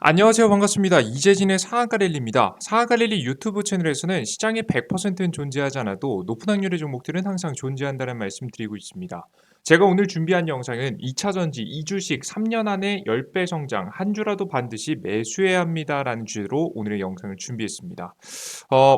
안녕하세요. 반갑습니다. 이재진의 상한가 랠리입니다. 상한가 랠리 유튜브 채널에서는 시장의 100%는 존재하지 않아도 높은 확률의 종목들은 항상 존재한다는 말씀 드리고 있습니다. 제가 오늘 준비한 영상은 2차 전지 2주식 3년 안에 10배 성장 한 주라도 반드시 매수해야 합니다라는 주제로 오늘의 영상을 준비했습니다.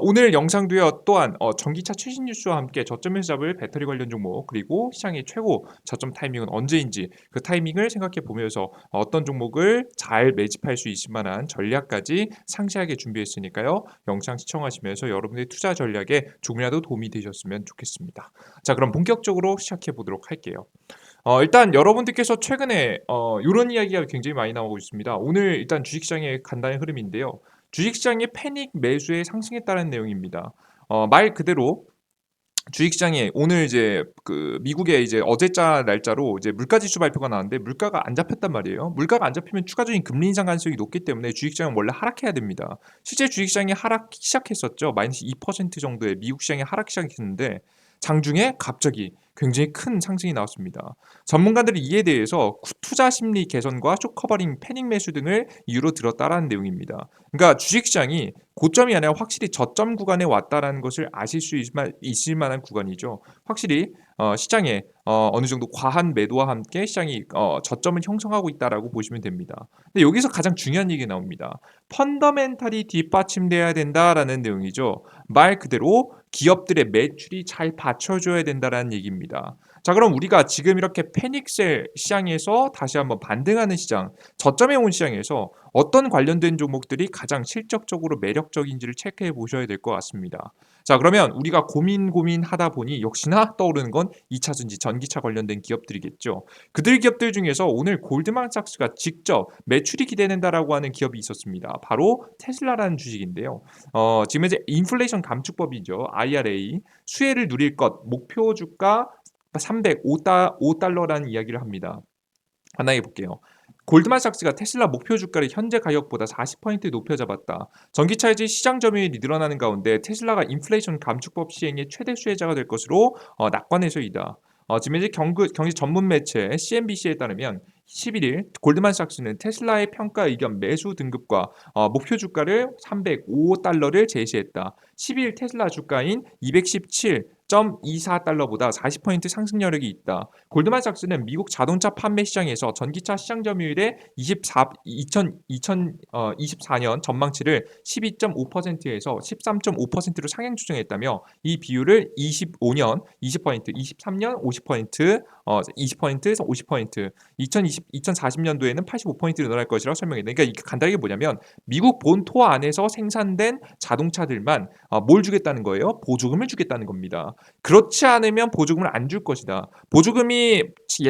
오늘 영상도요. 또한 전기차 최신 뉴스와 함께 저점에서 잡을 배터리 관련 종목 그리고 시장의 최고 저점 타이밍은 언제인지 그 타이밍을 생각해 보면서 어떤 종목을 잘 매집할 수 있을 만한 전략까지 상세하게 준비했으니까요. 영상 시청하시면서 여러분의 투자 전략에 조금이라도 도움이 되셨으면 좋겠습니다. 자, 그럼 본격적으로 시작해 보도록 할게요. 일단 여러분들께서 최근에 요런 이야기가 굉장히 많이 나오고 있습니다. 오늘 일단 주식시장의 간단한 흐름인데요. 주식시장의 패닉 매수에 상승했다는 내용입니다. 말 그대로 주식시장에 오늘 이제 그 미국의 이제 어제자 날짜로 이제 물가지수 발표가 나왔는데 물가가 안 잡혔단 말이에요. 물가가 안 잡히면 추가적인 금리 인상 가능성이 높기 때문에 주식시장은 원래 하락해야 됩니다. 실제 주식시장이 하락 시작했었죠. 마이너스 2% 정도의 미국 시장이 하락 시작했는데 장중에 갑자기 굉장히 큰 상승이 나왔습니다. 전문가들이 이에 대해서 투자 심리 개선과 쇼커버링, 패닉 매수 등을 이유로 들었다라는 내용입니다. 그러니까 주식시장이 고점이 아니라 확실히 저점 구간에 왔다라는 것을 아실 수 있을 만한 구간이죠. 확실히 시장에 어느 정도 과한 매도와 함께 시장이 저점을 형성하고 있다라고 보시면 됩니다. 근데 여기서 가장 중요한 얘기가 나옵니다. 펀더멘탈이 뒷받침돼야 된다라는 내용이죠. 말 그대로 기업들의 매출이 잘 받쳐줘야 된다라는 얘기입니다. 자, 그럼 우리가 지금 이렇게 패닉셀 시장에서 다시 한번 반등하는 시장, 저점에 온 시장에서 어떤 관련된 종목들이 가장 실적적으로 매력적인지를 체크해 보셔야 될 것 같습니다. 자, 그러면 우리가 고민하다 보니 역시나 떠오르는 건 2차 전지 전기차 관련된 기업들이겠죠. 그들 기업들 중에서 오늘 골드만삭스가 직접 매출이 기대된다라고 하는 기업이 있었습니다. 바로 테슬라라는 주식인데요. 지금 이제 인플레이션 감축법이죠. IRA 수혜를 누릴 것 목표 주가 305달러라는 이야기를 합니다. 하나 해볼게요. 골드만삭스가 테슬라 목표 주가를 현재 가격보다 40% 높여 잡았다. 전기차의 시장 점유율이 늘어나는 가운데 테슬라가 인플레이션 감축법 시행의 최대 수혜자가 될 것으로 낙관해서이다. 지금 이제 경제 전문 매체 CNBC에 따르면 11일 골드만삭스는 테슬라의 평가 의견 매수 등급과 목표 주가를 305달러를 제시했다. 10일 테슬라 주가인 217.24달러보다 40% 상승 여력이 있다. 골드만삭스는 미국 자동차 판매 시장에서 전기차 시장 점유율의 2024년 전망치를 12.5%에서 13.5%로 상향 조정했다며 이 비율을 25년 20%, 23년 50%, 20%에서 50%, 2040년도에는 85% 늘어날 것이라고 설명했다. 그러니까 이게 간단하게 뭐냐면 미국 본토 안에서 생산된 자동차들만 뭘 주겠다는 거예요? 보조금을 주겠다는 겁니다. 그렇지 않으면 보조금을 안 줄 것이다. 보조금이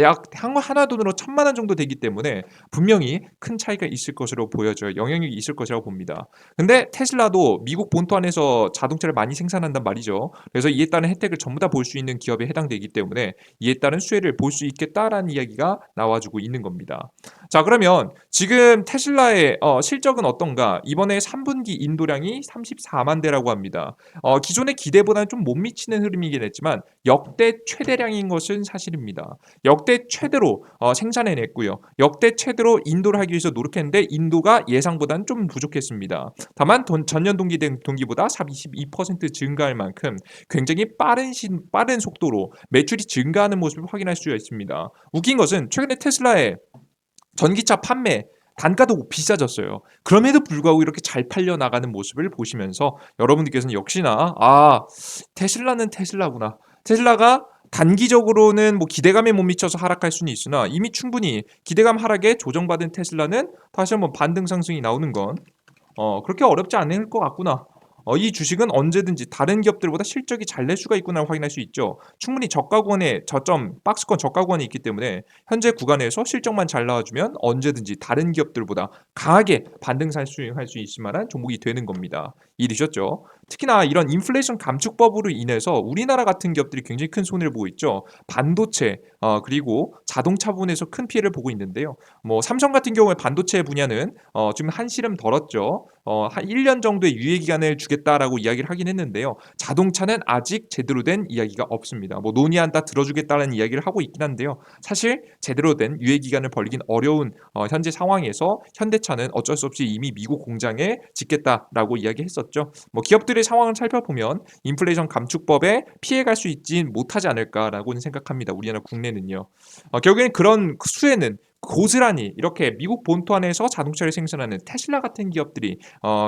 약 하나 돈으로 1,000만 원 정도 되기 때문에 분명히 큰 차이가 있을 것으로 보여져요. 영향력이 있을 것이라고 봅니다. 근데 테슬라도 미국 본토 안에서 자동차를 많이 생산한단 말이죠. 그래서 이에 따른 혜택을 전부 다 볼 수 있는 기업에 해당되기 때문에 이에 따른 수혜를 볼 수 있겠다라는 이야기가 나와주고 있는 겁니다. 자, 그러면 지금 테슬라의 실적은 어떤가? 이번에 3분기 인도량이 34만 대라고 합니다. 기존의 기대보다는 좀 못 미치는 흐름이긴 했지만 역대 최대량인 것은 사실입니다. 역대 최대로 생산해냈고요. 역대 최대로 인도를 하기 위해서 노력했는데 인도가 예상보다는 좀 부족했습니다. 다만 전년 동기보다 22% 증가할 만큼 굉장히 빠른 속도로 매출이 증가하는 모습을 확인할 수가 있습니다. 웃긴 것은 최근에 테슬라의 전기차 판매 단가도 비싸졌어요. 그럼에도 불구하고 이렇게 잘 팔려 나가는 모습을 보시면서 여러분들께서는 역시나 테슬라는 테슬라구나. 테슬라가 단기적으로는 뭐 기대감에 못 미쳐서 하락할 수는 있으나 이미 충분히 기대감 하락에 조정받은 테슬라는 다시 한번 반등 상승이 나오는 건 그렇게 어렵지 않을 것 같구나. 이 주식은 언제든지 다른 기업들보다 실적이 잘 낼 수가 있구나 확인할 수 있죠. 충분히 저가 구간에 저점 박스권 저가 구간이 있기 때문에 현재 구간에서 실적만 잘 나와주면 언제든지 다른 기업들보다 강하게 반등 살수할 수 있을 만한 종목이 되는 겁니다. 이해되셨죠? 특히나 이런 인플레이션 감축법으로 인해서 우리나라 같은 기업들이 굉장히 큰 손해를 보고 있죠. 반도체, 그리고 자동차 분야에서 큰 피해를 보고 있는데요. 뭐 삼성 같은 경우에 반도체 분야는 지금 한시름 덜었죠. 한 1년 정도의 유예 기간을 주겠다라고 이야기를 하긴 했는데요. 자동차는 아직 제대로 된 이야기가 없습니다. 뭐 논의한다 들어주겠다는 이야기를 하고 있긴 한데요. 사실 제대로 된 유예 기간을 벌리긴 어려운 현재 상황에서 현대차는 어쩔 수 없이 이미 미국 공장에 짓겠다라고 이야기했었죠. 뭐 기업들의 상황을 살펴보면 인플레이션 감축법에 피해갈 수 있진 못하지 않을까라고는 생각합니다. 우리나라 국내는요. 결국엔 그런 수혜는 고스란히 이렇게 미국 본토 안에서 자동차를 생산하는 테슬라 같은 기업들이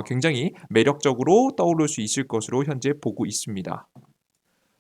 굉장히 매력적으로 떠오를 수 있을 것으로 현재 보고 있습니다.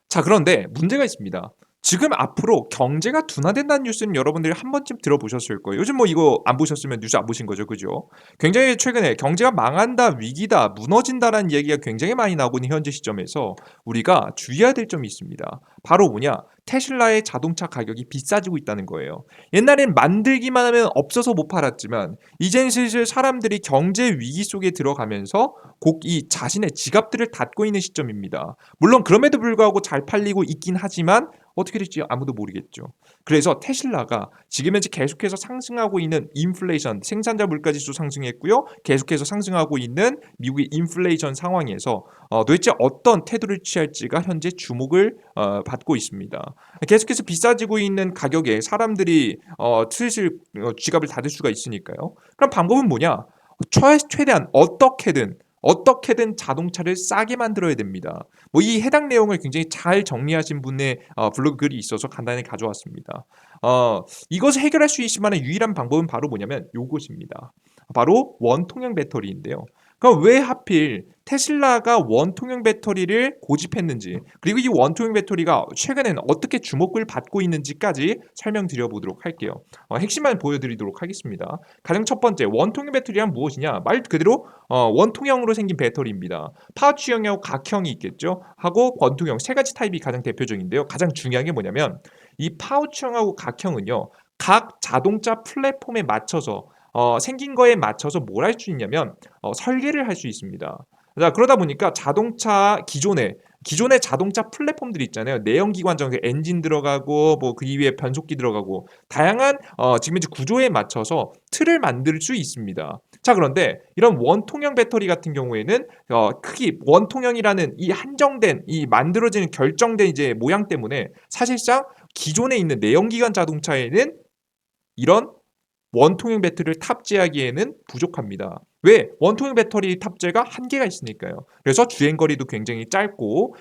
자, 그런데 문제가 있습니다. 지금 앞으로 경제가 둔화된다는 뉴스는 여러분들이 한 번쯤 들어보셨을 거예요. 요즘 뭐 이거 안 보셨으면 뉴스 안 보신 거죠, 그죠? 굉장히 최근에 경제가 망한다, 위기다, 무너진다라는 얘기가 굉장히 많이 나오고 있는 현재 시점에서 우리가 주의해야 될 점이 있습니다. 바로 뭐냐? 테슬라의 자동차 가격이 비싸지고 있다는 거예요. 옛날엔 만들기만 하면 없어서 못 팔았지만 이젠 슬슬 사람들이 경제 위기 속에 들어가면서 곧 이 자신의 지갑들을 닫고 있는 시점입니다. 물론 그럼에도 불구하고 잘 팔리고 있긴 하지만 어떻게 될지 아무도 모르겠죠. 그래서 테슬라가 지금 현재 계속해서 상승하고 있는 인플레이션, 생산자 물가지수 상승했고요. 계속해서 상승하고 있는 미국의 인플레이션 상황에서 도대체 어떤 태도를 취할지가 현재 주목을 받고 있습니다. 계속해서 비싸지고 있는 가격에 사람들이 슬슬 지갑을 닫을 수가 있으니까요. 그럼 방법은 뭐냐? 최대한 어떻게든 자동차를 싸게 만들어야 됩니다. 뭐 이 해당 내용을 굉장히 잘 정리하신 분의 블로그 글이 있어서 간단히 가져왔습니다. 이것을 해결할 수 있을 만한 유일한 방법은 바로 뭐냐면 요것입니다. 바로 원통형 배터리인데요. 그럼 왜 하필 테슬라가 원통형 배터리를 고집했는지, 그리고 이 원통형 배터리가 최근에는 어떻게 주목을 받고 있는지까지 설명드려 보도록 할게요. 핵심만 보여드리도록 하겠습니다. 가장 첫 번째, 원통형 배터리란 무엇이냐? 말 그대로 원통형으로 생긴 배터리입니다. 파우치형하고 각형이 있겠죠? 하고 권통형 세 가지 타입이 가장 대표적인데요. 가장 중요한 게 뭐냐면 이 파우치형하고 각형은요. 각 자동차 플랫폼에 맞춰서 생긴 거에 맞춰서 뭘 할 수 있냐면 설계를 할 수 있습니다. 자, 그러다 보니까 기존의 자동차 플랫폼들이 있잖아요. 내연기관장 엔진 들어가고 뭐 그 이후에 변속기 들어가고 다양한 지금 이제 구조에 맞춰서 틀을 만들 수 있습니다. 자, 그런데 이런 원통형 배터리 같은 경우에는 크기 원통형이라는 이 한정된 이 만들어지는 결정된 이제 모양 때문에 사실상 기존에 있는 내연기관 자동차에는 이런 원통형 배터리를 탑재하기에는 부족합니다. 왜? 원통형 배터리 탑재가 한계가 있으니까요. 그래서 주행거리도 굉장히 짧고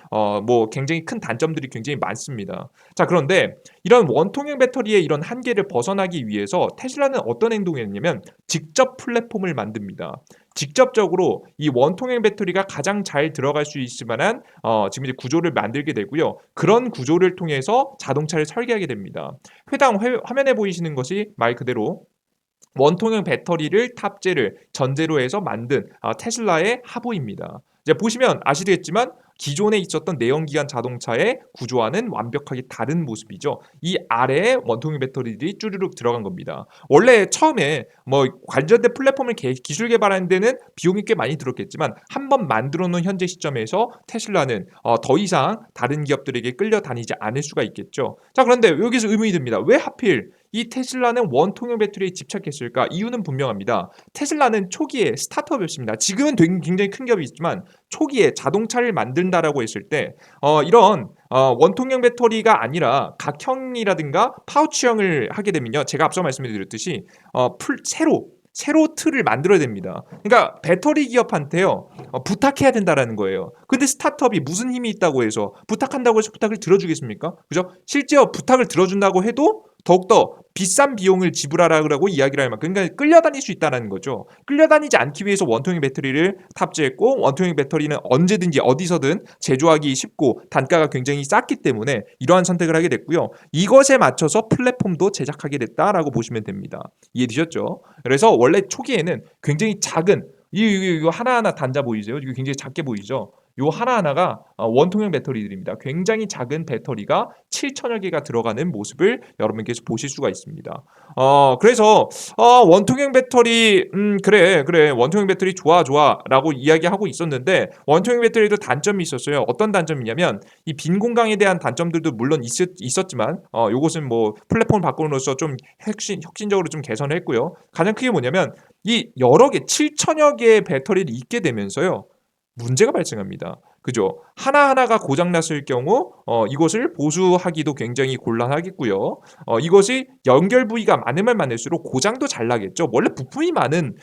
뭐 굉장히 큰 단점들이 굉장히 많습니다. 자, 그런데 이런 원통형 배터리의 이런 한계를 벗어나기 위해서 테슬라는 어떤 행동을 했냐면 직접 플랫폼을 만듭니다. 직접적으로 이 원통형 배터리가 가장 잘 들어갈 수 있을 만한 지금 이제 구조를 만들게 되고요. 그런 구조를 통해서 자동차를 설계하게 됩니다. 화면에 보이시는 것이 말 그대로 원통형 배터리를 탑재를 전제로 해서 만든 테슬라의 하부입니다. 이제 보시면 아시겠지만 기존에 있었던 내연기관 자동차의 구조와는 완벽하게 다른 모습이죠. 이 아래에 원통형 배터리들이 쭈르륵 들어간 겁니다. 원래 처음에 뭐 관련된 플랫폼을 기술 개발하는 데는 비용이 꽤 많이 들었겠지만 한번 만들어 놓은 현재 시점에서 테슬라는 더 이상 다른 기업들에게 끌려다니지 않을 수가 있겠죠. 자, 그런데 여기서 의문이 듭니다. 왜 하필 이 테슬라는 원통형 배터리에 집착했을까? 이유는 분명합니다. 테슬라는 초기에 스타트업이었습니다. 지금은 굉장히 큰 기업이 있지만 초기에 자동차를 만든다라고 했을 때 이런 원통형 배터리가 아니라 각형이라든가 파우치형을 하게 되면요. 제가 앞서 말씀드렸듯이 새로 틀을 만들어야 됩니다. 그러니까 배터리 기업한테요 부탁해야 된다라는 거예요. 근데 스타트업이 무슨 힘이 있다고 해서 부탁한다고 해서 부탁을 들어주겠습니까? 그죠? 실제로 부탁을 들어준다고 해도 더욱더 비싼 비용을 지불하라고 이야기를 할 만큼 그러니까 끌려다닐 수 있다는 거죠. 끌려다니지 않기 위해서 원통형 배터리를 탑재했고 원통형 배터리는 언제든지 어디서든 제조하기 쉽고 단가가 굉장히 쌌기 때문에 이러한 선택을 하게 됐고요. 이것에 맞춰서 플랫폼도 제작하게 됐다라고 보시면 됩니다. 이해되셨죠? 그래서 원래 초기에는 굉장히 작은 이거 하나하나 단자 보이죠? 이거 굉장히 작게 보이죠? 요 하나하나가 원통형 배터리들입니다. 굉장히 작은 배터리가 7천여 개가 들어가는 모습을 여러분께서 보실 수가 있습니다. 그래서 원통형 배터리 그래 원통형 배터리 좋아라고 이야기하고 있었는데 원통형 배터리도 단점이 있었어요. 어떤 단점이냐면 이 빈 공간에 대한 단점들도 물론 있었지만 요것은 뭐 플랫폼을 바꿈으로써 좀 혁신적으로 좀 개선을 했고요. 가장 크게 뭐냐면 이 여러 개 7천여 개의 배터리를 있게 되면서요. 문제가 발생합니다. 그죠? 하나하나가 고장 났을 경우 이것을 보수하기도 굉장히 곤란하겠고요. 이것이 연결 부위가 많으면 많을수록 고장도 잘 나겠죠. 원래 부품이 많은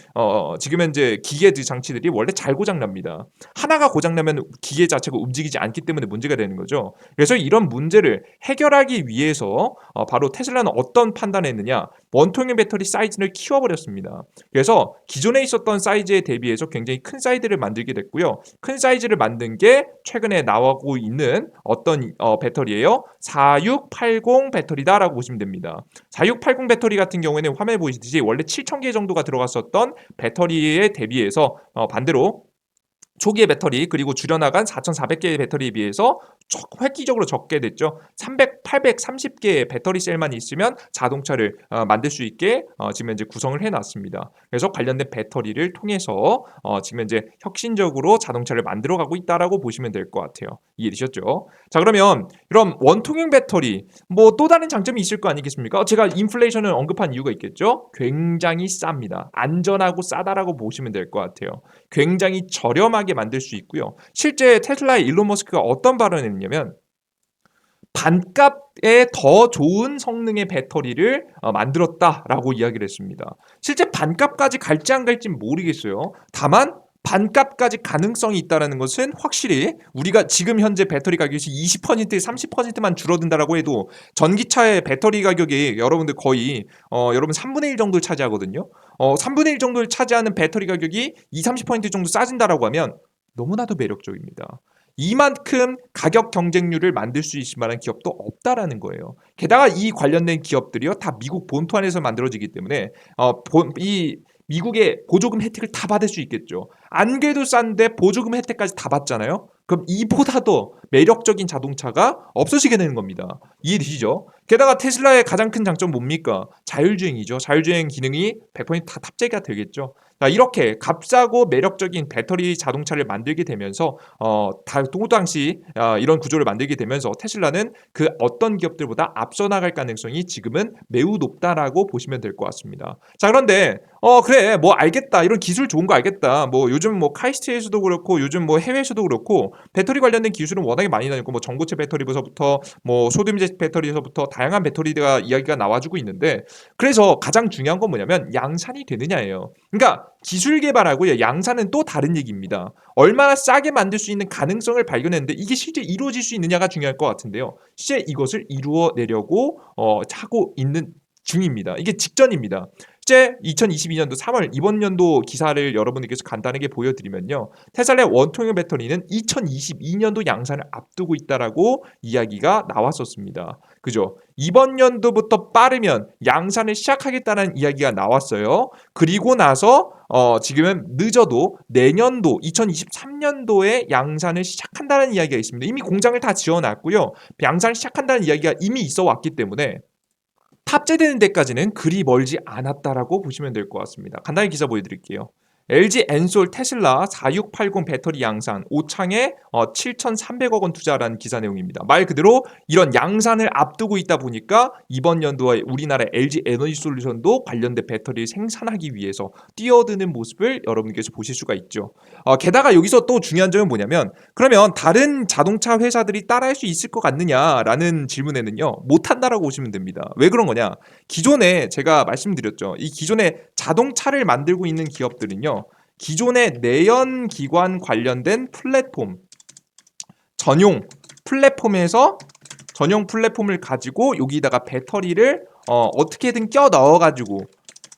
지금 현재 기계 장치들이 원래 잘 고장 납니다. 하나가 고장 나면 기계 자체가 움직이지 않기 때문에 문제가 되는 거죠. 그래서 이런 문제를 해결하기 위해서 바로 테슬라는 어떤 판단을 했느냐? 원통형 배터리 사이즈를 키워버렸습니다. 그래서 기존에 있었던 사이즈에 대비해서 굉장히 큰 사이즈를 만들게 됐고요. 큰 사이즈를 만든 게 최근에 나오고 있는 어떤 배터리예요. 4680 배터리다라고 보시면 됩니다. 4680 배터리 같은 경우에는 화면에 보이시듯이 원래 7000개 정도가 들어갔었던 배터리에 대비해서 반대로 초기의 배터리 그리고 줄여나간 4400개의 배터리에 비해서 획기적으로 적게 됐죠. 300, 830개의 배터리 셀만 있으면 자동차를 만들 수 있게 지금 현재 구성을 해놨습니다. 그래서 관련된 배터리를 통해서 지금 현재 혁신적으로 자동차를 만들어가고 있다라고 보시면 될 것 같아요. 이해되셨죠? 자 그러면 이런 원통형 배터리 뭐 또 다른 장점이 있을 거 아니겠습니까? 제가 인플레이션을 언급한 이유가 있겠죠? 굉장히 쌉니다. 안전하고 싸다라고 보시면 될 것 같아요. 굉장히 저렴하게 만들 수 있고요. 실제 테슬라의 일론 머스크가 어떤 발언을 했냐면 반값에 더 좋은 성능의 배터리를 만들었다라고 이야기를 했습니다. 실제 반값까지 갈지 안 갈지 모르겠어요. 다만 반값까지 가능성이 있다는 것은 확실히 우리가 지금 현재 배터리 가격이 20% 30%만 줄어든다라고 해도 전기차의 배터리 가격이 여러분들 거의 여러분 3분의 1 정도를 차지하거든요. 3분의 1 정도를 차지하는 배터리 가격이 20-30% 정도 싸진다라고 하면 너무나도 매력적입니다. 이만큼 가격 경쟁률을 만들 수 있을 만한 기업도 없다라는 거예요. 게다가 이 관련된 기업들이요 다 미국 본토 안에서 만들어지기 때문에 이 미국의 보조금 혜택을 다 받을 수 있겠죠. 안 그래도 싼데 보조금 혜택까지 다 받잖아요. 그럼 이보다 더 매력적인 자동차가 없어지게 되는 겁니다. 이해되시죠? 게다가 테슬라의 가장 큰 장점 뭡니까? 자율주행이죠. 자율주행 기능이 100%다 탑재가 되겠죠. 자, 이렇게 값싸고 매력적인 배터리 자동차를 만들게 되면서 또 당시 이런 구조를 만들게 되면서 테슬라는 그 어떤 기업들보다 앞서 나갈 가능성이 지금은 매우 높다라고 보시면 될 것 같습니다. 자, 그런데 그래 뭐 알겠다. 이런 기술 좋은 거 알겠다. 뭐 요즘 뭐 카이스트에서도 그렇고 요즘 뭐 해외에서도 그렇고 배터리 관련된 기술은 워낙에 많이 나오고 뭐 전고체 배터리부터 뭐 소듐제 배터리에서부터 다양한 배터리가 이야기가 나와주고 있는데 그래서 가장 중요한 건 뭐냐면 양산이 되느냐예요. 그러니까 기술 개발하고요 양산은 또 다른 얘기입니다. 얼마나 싸게 만들 수 있는 가능성을 발견했는데 이게 실제 이루어질 수 있느냐가 중요할 것 같은데요. 실제 이것을 이루어내려고 하고 있는 중입니다. 이게 직전입니다. 실제 2022년도 3월 이번 연도 기사를 여러분들께서 간단하게 보여드리면요. 테슬라의 원통형 배터리는 2022년도 양산을 앞두고 있다라고 이야기가 나왔었습니다. 그죠? 이번 연도부터 빠르면 양산을 시작하겠다는 이야기가 나왔어요. 그리고 나서 지금은 늦어도 내년도 2023년도에 양산을 시작한다는 이야기가 있습니다. 이미 공장을 다 지어놨고요. 양산을 시작한다는 이야기가 이미 있어 왔기 때문에 탑재되는 데까지는 그리 멀지 않았다라고 보시면 될 것 같습니다. 간단히 기사 보여드릴게요. LG 엔솔 테슬라 4680 배터리 양산 5창에 7,300억 원 투자라는 기사 내용입니다. 말 그대로 이런 양산을 앞두고 있다 보니까 이번 연도에 우리나라 LG 에너지 솔루션도 관련된 배터리를 생산하기 위해서 뛰어드는 모습을 여러분께서 보실 수가 있죠. 게다가 여기서 또 중요한 점은 뭐냐면 그러면 다른 자동차 회사들이 따라할 수 있을 것 같느냐라는 질문에는요. 못한다라고 보시면 됩니다. 왜 그런 거냐? 기존에 제가 말씀드렸죠. 이 기존에 자동차를 만들고 있는 기업들은요. 기존의 내연기관 관련된 플랫폼 전용 플랫폼을 가지고 여기다가 배터리를 어떻게든 껴 넣어가지고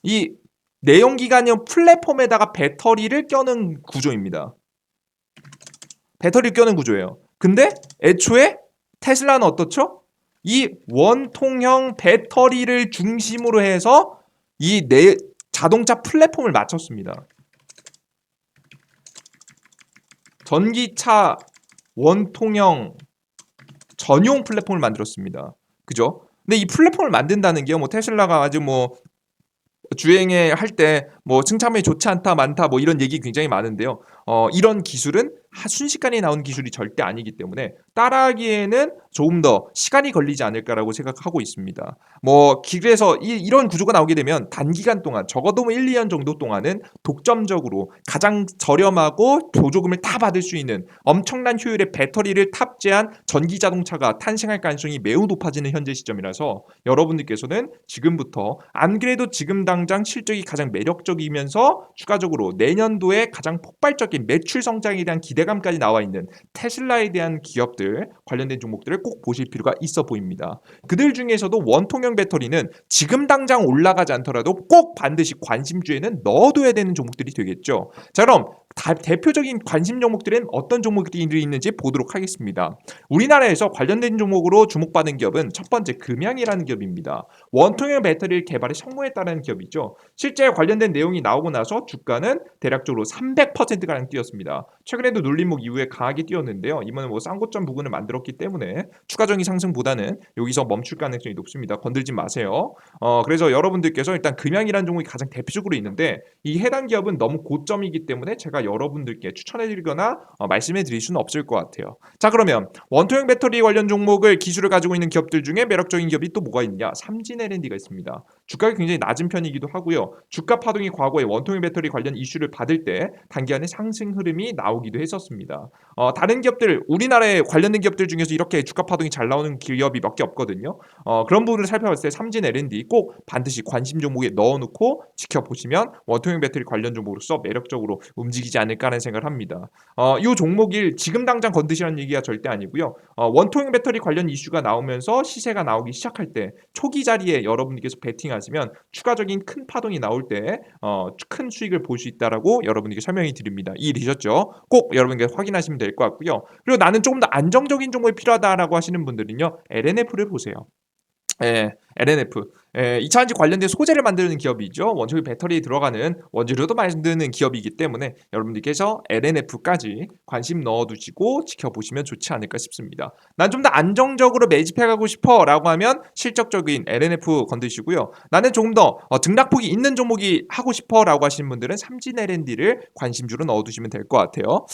이 내연기관용 플랫폼에다가 배터리를 껴는 구조입니다. 배터리를 껴는 구조예요. 근데 애초에 테슬라는 어떻죠? 이 원통형 배터리를 중심으로 해서 이 자동차 플랫폼을 맞췄습니다. 전기차 원통형 전용 플랫폼을 만들었습니다. 그죠? 근데 이 플랫폼을 만든다는 게요, 뭐 테슬라가 아주 뭐 주행에 할 때 뭐 승차감이 좋지 않다, 많다, 뭐 이런 얘기 굉장히 많은데요. 이런 기술은 순식간에 나오는 기술이 절대 아니기 때문에 따라하기에는 조금 더 시간이 걸리지 않을까라고 생각하고 있습니다. 뭐 그래서 이런 구조가 나오게 되면 단기간 동안 적어도 뭐 1, 2년 정도 동안은 독점적으로 가장 저렴하고 보조금을 다 받을 수 있는 엄청난 효율의 배터리를 탑재한 전기 자동차가 탄생할 가능성이 매우 높아지는 현재 시점이라서 여러분들께서는 지금부터 안 그래도 지금 당장 실적이 가장 매력적이면서 추가적으로 내년도에 가장 폭발적인 매출 성장에 대한 기대감까지 나와 있는 테슬라에 대한 기업들 관련된 종목들을 꼭 보실 필요가 있어 보입니다. 그들 중에서도 원통형 배터리는 지금 당장 올라가지 않더라도 꼭 반드시 관심주에는 넣어둬야 되는 종목들이 되겠죠. 자, 그럼 대표적인 관심 종목들은 어떤 종목들이 있는지 보도록 하겠습니다. 우리나라에서 관련된 종목으로 주목받은 기업은 첫 번째 금양이라는 기업입니다. 원통형 배터리를 개발에 성공했다는 기업이죠. 실제 관련된 내용이 나오고 나서 주가는 대략적으로 300%가량 뛰었습니다. 최근에도 눌림목 이후에 강하게 뛰었는데요. 이번에 뭐 쌍고점 부근을 만들었기 때문에 추가적인 상승보다는 여기서 멈출 가능성이 높습니다. 건들지 마세요. 그래서 여러분들께서 일단 금양이라는 종목이 가장 대표적으로 있는데 이 해당 기업은 너무 고점이기 때문에 제가 여러분들께 추천해드리거나 말씀해드릴 수는 없을 것 같아요. 자, 그러면 원통형 배터리 관련 종목을 기술을 가지고 있는 기업들 중에 매력적인 기업이 또 뭐가 있냐? 삼진 L&D가 있습니다. 주가가 굉장히 낮은 편이기도 하고요. 주가 파동이 과거에 원통형 배터리 관련 이슈를 받을 때 단기간에 상승 흐름이 나오기도 했었습니다. 다른 기업들, 우리나라에 관련된 기업들 중에서 이렇게 주가 파동이 잘 나오는 기업이 몇 개 없거든요. 그런 부분을 살펴봤을 때 삼진 L&D 꼭 반드시 관심 종목에 넣어놓고 지켜보시면 원통형 배터리 관련 종목으로서 매력적으로 움직이지 않을까라는 생각을 합니다. 이 종목일 지금 당장 건드시라는 얘기가 절대 아니고요. 원통형 배터리 관련 이슈가 나오면서 시세가 나오기 시작할 때 초기 자리에 여러분께서 베팅하시면 추가적인 큰 파동이 나올 때 큰 수익을 볼 수 있다라고 여러분에게 설명이 드립니다. 이해되셨죠? 꼭 여러분께 확인하시면 될 것 같고요. 그리고 나는 조금 더 안정적인 종목이 필요하다라고 하시는 분들은요, LNF를 보세요. 예, LNF. 예, 2차전지 관련된 소재를 만드는 기업이죠. 원소유 배터리에 들어가는 원재료도 만드는 기업이기 때문에 여러분들께서 LNF까지 관심 넣어두시고 지켜보시면 좋지 않을까 싶습니다. 난 좀 더 안정적으로 매집해가고 싶어라고 하면 실적적인 LNF 건드시고요. 나는 조금 더 등락폭이 있는 종목이 하고 싶어라고 하시는 분들은 삼진 L&D를 관심주로 넣어두시면 될 것 같아요.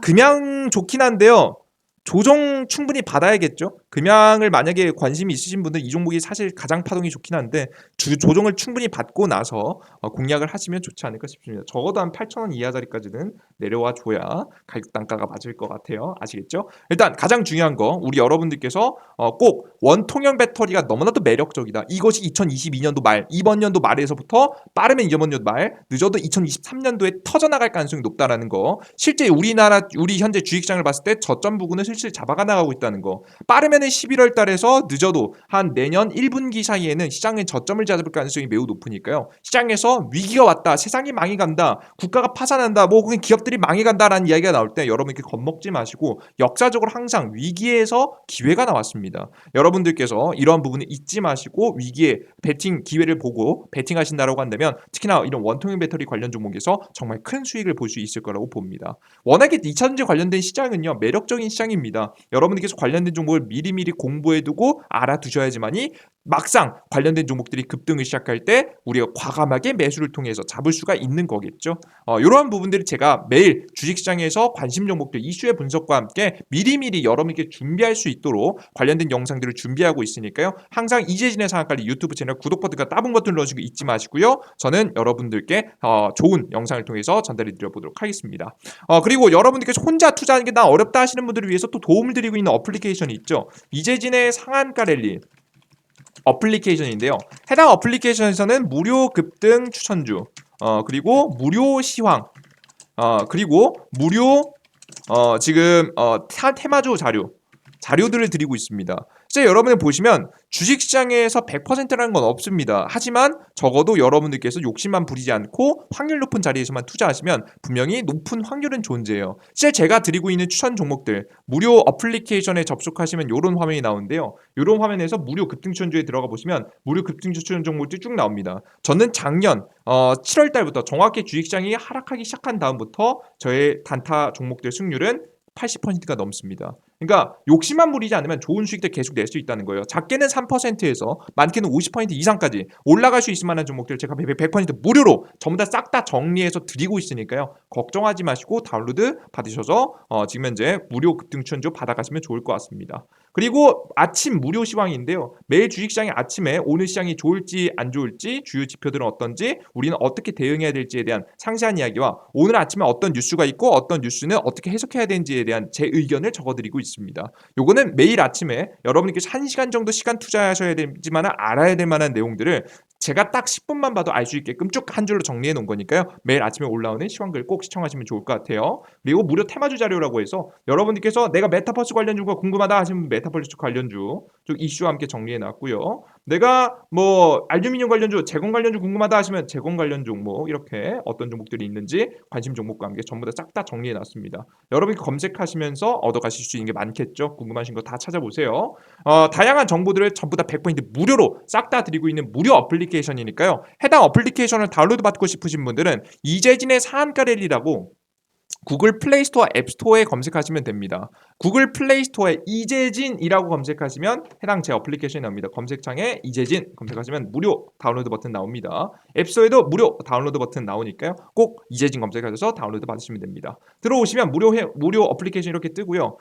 그냥 좋긴 한데요. 조정 충분히 받아야겠죠. 금양을 만약에 관심이 있으신 분들 이 종목이 사실 가장 파동이 좋긴 한데 조정을 충분히 받고 나서 공략을 하시면 좋지 않을까 싶습니다. 적어도 한 8,000원 이하짜리까지는 내려와 줘야 가격 단가가 맞을 것 같아요. 아시겠죠? 일단 가장 중요한 거 우리 여러분들께서 꼭 원통형 배터리가 너무나도 매력적이다. 이것이 2022년도 말, 이번 연도 말에서부터 빠르면 이번 연도 말, 늦어도 2023년도에 터져나갈 가능성이 높다라는 거. 실제 우리 현재 주식시장을 봤을 때 저점 부근을 슬슬 잡아가 나가고 있다는 거. 빠르면은 11월 달에서 늦어도 한 내년 1분기 사이에는 시장의 저점을 잡을 가능성이 매우 높으니까요. 시장에서 위기가 왔다, 세상이 망해간다, 국가가 파산한다, 뭐 그냥 기업들이 망해간다라는 이야기가 나올 때 여러분 이렇게 겁먹지 마시고 역사적으로 항상 위기에서 기회가 나왔습니다. 여러분들께서 이러한 부분을 잊지 마시고 위기에 베팅 기회를 보고 베팅하신다라고 한다면 특히나 이런 원통형 배터리 관련 종목에서 정말 큰 수익을 볼 수 있을 거라고 봅니다. 워낙에 2차전지 관련된 시장은요, 매력적인 시장입니다. 여러분들께서 관련된 종목을 미리미리 공부해두고 알아두셔야지만이 막상 관련된 종목들이 급등을 시작할 때 우리가 과감하게 매수를 통해서 잡을 수가 있는 거겠죠. 이러한 부분들이 제가 매일 주식시장에서 관심 종목들 이슈의 분석과 함께 미리미리 여러분께 준비할 수 있도록 관련된 영상들을 준비하고 있으니까요. 항상 이재진의 상한관리 유튜브 채널 구독 버튼과 따봉 버튼 눌러주시고 잊지 마시고요. 저는 여러분들께 좋은 영상을 통해서 전달해 드려보도록 하겠습니다. 그리고 여러분들께서 혼자 투자하는 게 나 어렵다 하시는 분들을 위해서 또 도움을 드리고 있는 어플리케이션이 있죠. 이재진의 상한가 랠리 어플리케이션인데요. 해당 어플리케이션에서는 무료 급등 추천주, 그리고 무료 시황, 그리고 무료 지금 테마주 자료들을 드리고 있습니다. 이제 여러분들 보시면 주식시장에서 100%라는 건 없습니다. 하지만 적어도 여러분들께서 욕심만 부리지 않고 확률 높은 자리에서만 투자하시면 분명히 높은 확률은 존재해요. 실제 제가 드리고 있는 추천 종목들 무료 어플리케이션에 접속하시면 이런 화면이 나오는데요. 이런 화면에서 무료 급등추천주에 들어가 보시면 무료 급등추천 종목들이 쭉 나옵니다. 저는 작년 7월 달부터 정확히 주식시장이 하락하기 시작한 다음부터 저의 단타 종목들 승률은 80%가 넘습니다. 그러니까 욕심만 부리지 않으면 좋은 수익들 계속 낼 수 있다는 거예요. 작게는 3%에서 많게는 50% 이상까지 올라갈 수 있을 만한 종목들 제가 100% 무료로 전부 다 싹 다 정리해서 드리고 있으니까요. 걱정하지 마시고 다운로드 받으셔서 지금 현재 무료 급등추천주 받아가시면 좋을 것 같습니다. 그리고 아침 무료 시황인데요. 매일 주식시장이 아침에 오늘 시장이 좋을지 안 좋을지 주요 지표들은 어떤지 우리는 어떻게 대응해야 될지에 대한 상세한 이야기와 오늘 아침에 어떤 뉴스가 있고 어떤 뉴스는 어떻게 해석해야 되는지에 대한 제 의견을 적어드리고 있습니다. 요거는 매일 아침에 여러분께서 1시간 정도 시간 투자하셔야 되지만 알아야 될 만한 내용들을 제가 딱 10분만 봐도 알 수 있게끔 쭉 한 줄로 정리해 놓은 거니까요. 매일 아침에 올라오는 시황글 꼭 시청하시면 좋을 것 같아요. 그리고 무료 테마주 자료라고 해서 여러분들께서 내가 메타버스 관련주가 궁금하다 하시면 메타버스 관련주 쭉 이슈와 함께 정리해 놨고요. 내가 뭐 알루미늄 관련주, 재건 관련주 궁금하다 하시면 재건 관련 종목 이렇게 어떤 종목들이 있는지 관심 종목과 함께 전부 다 싹 다 정리해 놨습니다. 여러분이 검색하시면서 얻어가실 수 있는 게 많겠죠. 궁금하신 거 다 찾아보세요. 다양한 정보들을 전부 다 100% 무료로 싹 다 드리고 있는 무료 어플리케이션이니까요. 해당 어플리케이션을 다운로드 받고 싶으신 분들은 이재진의 상한가 랠리라고 구글 플레이스토어 앱스토어에 검색하시면 됩니다. 구글 플레이스토어에 이재진이라고 검색하시면 해당 제 어플리케이션이 나옵니다. 검색창에 이재진 검색하시면 무료 다운로드 버튼 나옵니다. 앱스토어에도 무료 다운로드 버튼 나오니까요. 꼭 이재진 검색하셔서 다운로드 받으시면 됩니다. 들어오시면 무료 어플리케이션 이렇게 뜨고요.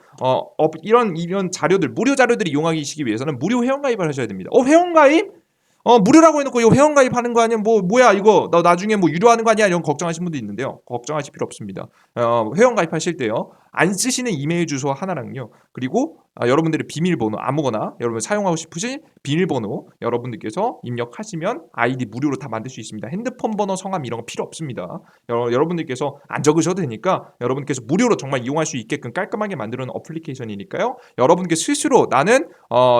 이런 자료들 무료 자료들을 이용하시기 위해서는 무료 회원가입을 하셔야 됩니다. 회원가입? 무료라고 해놓고 이거 회원가입하는 거 아니야? 뭐야 이거 나 나중에 뭐 유료하는 거 아니야? 이런 걱정하시는 분도 있는데요. 걱정하실 필요 없습니다. 회원가입하실 때요. 안 쓰시는 이메일 주소 하나랑요. 그리고 여러분들의 비밀번호 아무거나 여러분 사용하고 싶으신 비밀번호 여러분들께서 입력하시면 아이디 무료로 다 만들 수 있습니다. 핸드폰 번호, 성함 이런 거 필요 없습니다. 여러분들께서 안 적으셔도 되니까 여러분께서 무료로 정말 이용할 수 있게끔 깔끔하게 만들어 놓은 어플리케이션이니까요. 여러분께 스스로 나는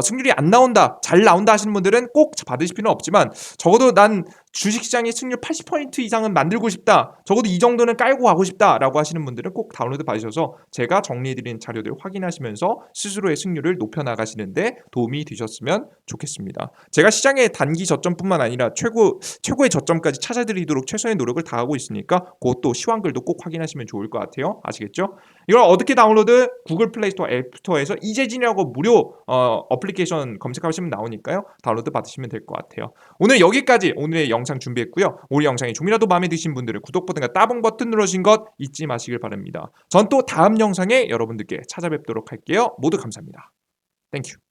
승률이 안 나온다, 잘 나온다 하시는 분들은 꼭 받으실 필요는 없지만 적어도 난 주식시장의 승률 80% 이상은 만들고 싶다. 적어도 이 정도는 깔고 가고 싶다라고 하시는 분들은 꼭 다운로드 받으셔서 제가 정리해드린 자료들 확인하시면서 스스로의 승률을 높여나가시는데 도움이 되셨으면 좋겠습니다. 제가 시장의 단기 저점뿐만 아니라 최고의 저점까지 찾아드리도록 최선의 노력을 다하고 있으니까 그것도 시황글도 꼭 확인하시면 좋을 것 같아요. 아시겠죠? 이걸 어떻게 다운로드? 구글 플레이스토어 앱스토어에서 이재진이라고 무료 어플리케이션 검색하시면 나오니까요. 다운로드 받으시면 될 것 같아요. 오늘 여기까지 오늘의 영상 준비했고요. 오늘 영상이 좀이라도 마음에 드신 분들은 구독 버튼과 따봉 버튼 누르신 것 잊지 마시길 바랍니다. 전 또 다음 영상에 여러분들께 찾아뵙도록 할게요. 모두 감사합니다. 땡큐.